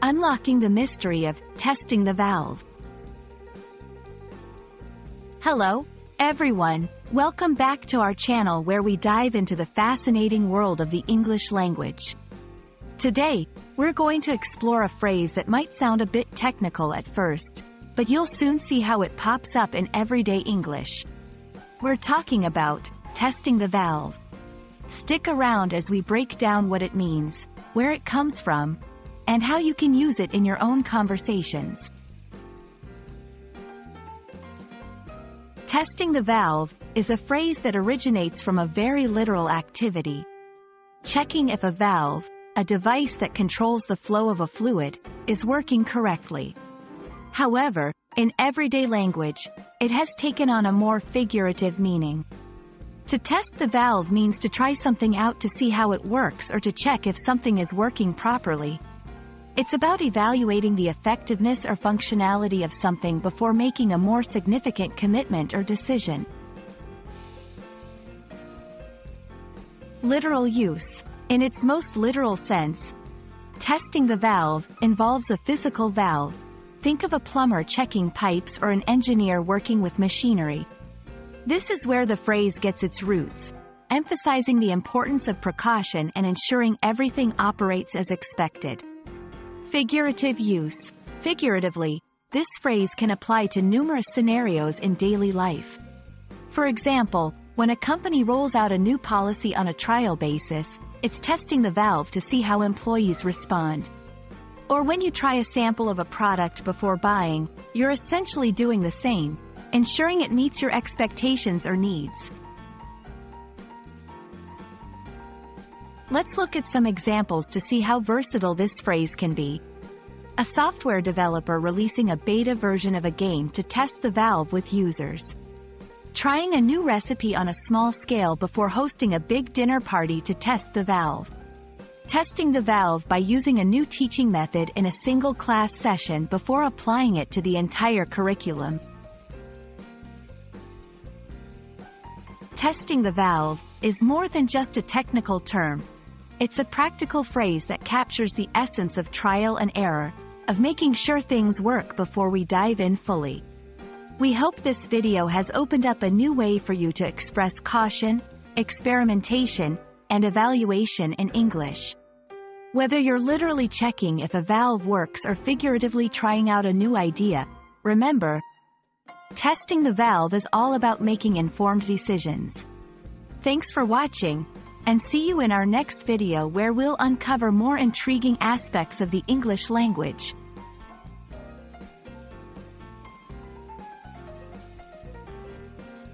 unlocking the mystery of testing the valve. Hello, everyone. Welcome back to our channel where we dive into the fascinating world of the English language. Today, we're going to explore a phrase that might sound a bit technical at first, but you'll soon see how it pops up in everyday English. We're talking about testing the valve. Stick around as we break down what it means, where it comes from, and how you can use it in your own conversations. Testing the valve is a phrase that originates from a very literal activity. Checking if a valve, a device that controls the flow of a fluid, is working correctly. However, in everyday language, it has taken on a more figurative meaning. To test the valve means to try something out to see how it works or to check if something is working properly. It's about evaluating the effectiveness or functionality of something before making a more significant commitment or decision. Literal use. In its most literal sense, testing the valve involves a physical valve. Think of a plumber checking pipes or an engineer working with machinery. This is where the phrase gets its roots, emphasizing the importance of precaution and ensuring everything operates as expected. Figurative use. Figuratively, this phrase can apply to numerous scenarios in daily life. For example, when a company rolls out a new policy on a trial basis, it's testing the valve to see how employees respond. Or when you try a sample of a product before buying, you're essentially doing the same, ensuring it meets your expectations or needs. Let's look at some examples to see how versatile this phrase can be. A software developer releasing a beta version of a game to test the valve with users. Trying a new recipe on a small scale before hosting a big dinner party to test the valve. Testing the valve by using a new teaching method in a single class session before applying it to the entire curriculum. Testing the valve is more than just a technical term. It's a practical phrase that captures the essence of trial and error, of making sure things work before we dive in fully. We hope this video has opened up a new way for you to express caution, experimentation, and evaluation in English. Whether you're literally checking if a valve works or figuratively trying out a new idea, remember, testing the valve is all about making informed decisions. Thanks for watching, and see you in our next video where we'll uncover more intriguing aspects of the English language.